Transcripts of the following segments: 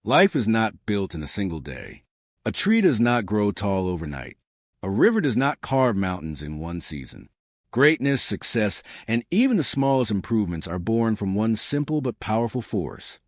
Life is not built in a single day. A tree does not grow tall overnight. A river does not carve mountains in one season. Greatness, success, and even the smallest improvements are born from one simple but powerful force: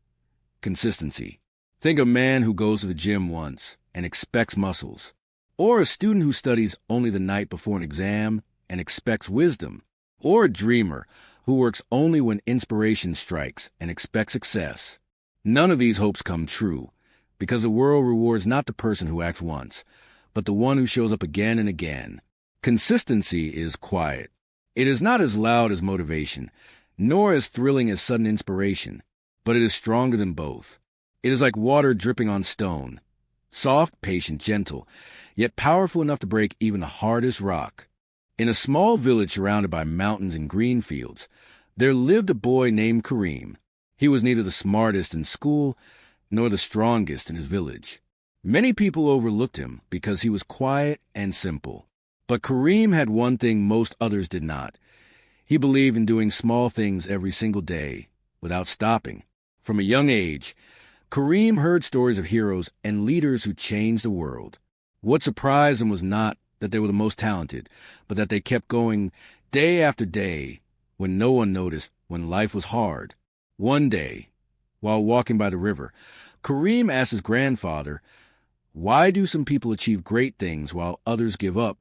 consistency. Think of a man who goes to the gym once and expects muscles, or a student who studies only the night before an exam and expects wisdom, or a dreamer who works only when inspiration strikes and expects success. None of these hopes come true, because the world rewards not the person who acts once, but the one who shows up again and again. Consistency is quiet. It is not as loud as motivation, nor as thrilling as sudden inspiration, but it is stronger than both. It is like water dripping on stone, soft, patient, gentle, yet powerful enough to break even the hardest rock. In a small village surrounded by mountains and green fields, there lived a boy named Kareem. He was neither the smartest in school nor the strongest in his village. Many people overlooked him because he was quiet and simple. But Kareem had one thing most others did not. He believed in doing small things every single day, without stopping. From a young age, Kareem heard stories of heroes and leaders who changed the world. What surprised him was not that they were the most talented, but that they kept going day after day when no one noticed, when life was hard. One day, while walking by the river, Kareem asked his grandfather, "Why do some people achieve great things while others give up?"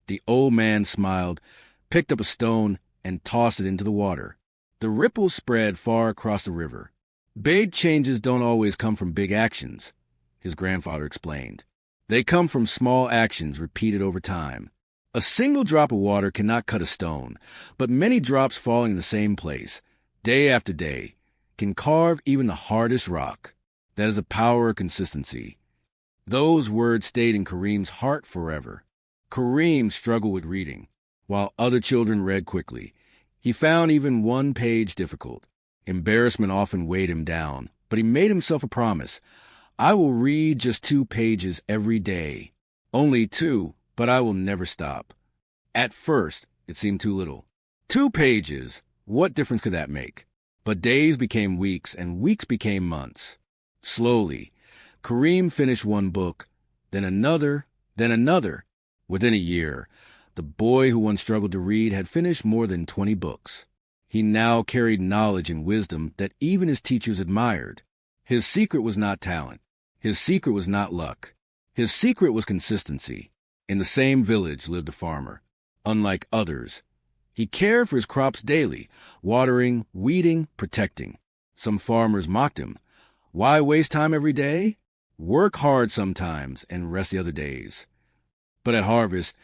The old man smiled, picked up a stone, and tossed it into the water. The ripples spread far across the river. "Big changes don't always come from big actions," his grandfather explained. "They come from small actions repeated over time. A single drop of water cannot cut a stone, but many drops falling in the same place, day after day, can carve even the hardest rock. That is the power of consistency." Those words stayed in Kareem's heart forever. Kareem struggled with reading, while other children read quickly. He found even one page difficult. Embarrassment often weighed him down, but he made himself a promise: "I will read just 2 pages every day. Only 2, but I will never stop." At first, it seemed too little. 2 pages, what difference could that make? But days became weeks, and weeks became months. Slowly, Kareem finished one book, then another, then another. Within a year, the boy who once struggled to read had finished more than 20 books. He now carried knowledge and wisdom that even his teachers admired. His secret was not talent. His secret was not luck. His secret was consistency. In the same village lived a farmer. Unlike others, he cared for his crops daily, watering, weeding, protecting. Some farmers mocked him. "Why waste time every day? Work hard sometimes and rest the other days." But at harvest,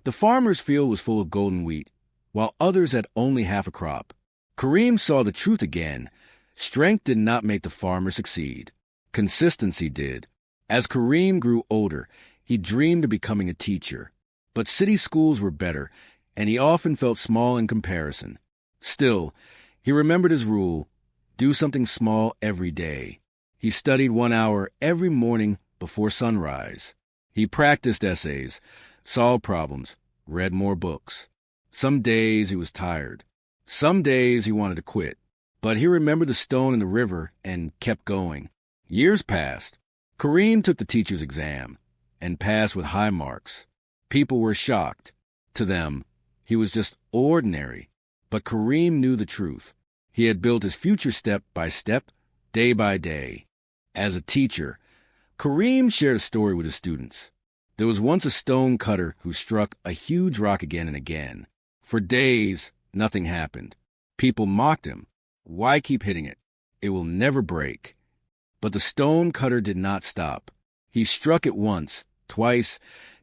the farmer's field was full of golden wheat, while others had only half a crop. Kareem saw the truth again. Strength did not make the farmer succeed. Consistency did. As Kareem grew older, he dreamed of becoming a teacher. But city schools were better, and he often felt small in comparison. Still, he remembered his rule: do something small every day. He studied 1 hour every morning before sunrise. He practiced essays, solved problems, read more books. Some days he was tired. Some days he wanted to quit. But he remembered the stone in the river and kept going. Years passed. Kareem took the teacher's exam and passed with high marks. People were shocked. To them, he was just ordinary. But Kareem knew the truth. He had built his future step by step, day by day. As a teacher, Kareem shared a story with his students. There was once a stone cutter who struck a huge rock again and again. For days, nothing happened. People mocked him. "Why keep hitting it? It will never break." But the stone cutter did not stop. He struck it once, twice,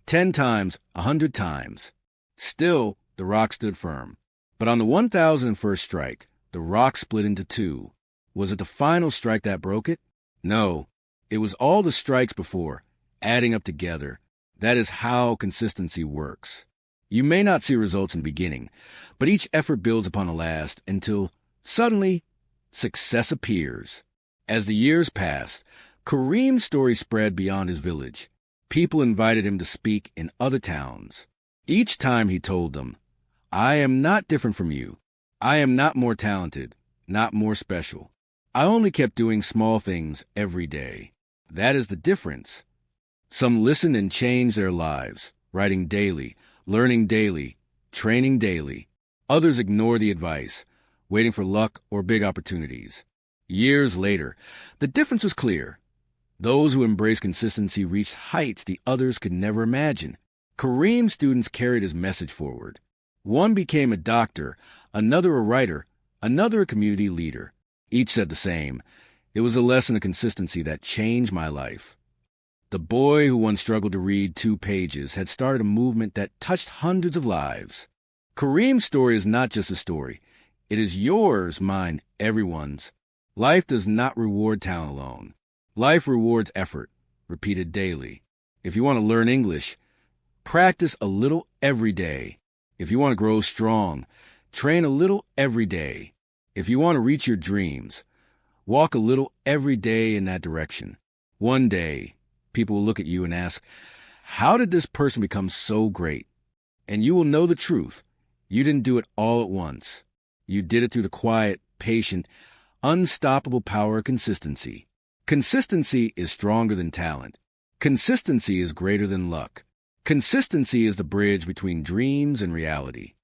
10 times, 100 times. Still, the rock stood firm. But on the 1001st strike, the rock split into 2. Was it the final strike that broke it? No, it was all the strikes before, adding up together. That is how consistency works. You may not see results in the beginning, but each effort builds upon the last until, suddenly, success appears. As the years passed, Kareem's story spread beyond his village. People invited him to speak in other towns. Each time he told them, "I am not different from you. I am not more talented, not more special. I only kept doing small things every day." That is the difference. Some listen and change their lives, writing daily, learning daily, training daily. Others ignore the advice, waiting for luck or big opportunities. Years later, the difference was clear. Those who embraced consistency reached heights the others could never imagine. Kareem's students carried his message forward. One became a doctor, another a writer, another a community leader. Each said the same. It was a lesson of consistency that changed my life. The boy who once struggled to read 2 pages had started a movement that touched hundreds of lives. Kareem's story is not just a story. It is yours, mine, everyone's. Life does not reward talent alone. Life rewards effort, repeated daily. If you want to learn English, practice a little every day. If you want to grow strong, train a little every day. If you want to reach your dreams, walk a little every day in that direction. One day, people will look at you and ask, how did this person become so great? And you will know the truth. You didn't do it all at once. You did it through the quiet, patient, unstoppable power of consistency. Consistency is stronger than talent. Consistency is greater than luck. Consistency is the bridge between dreams and reality.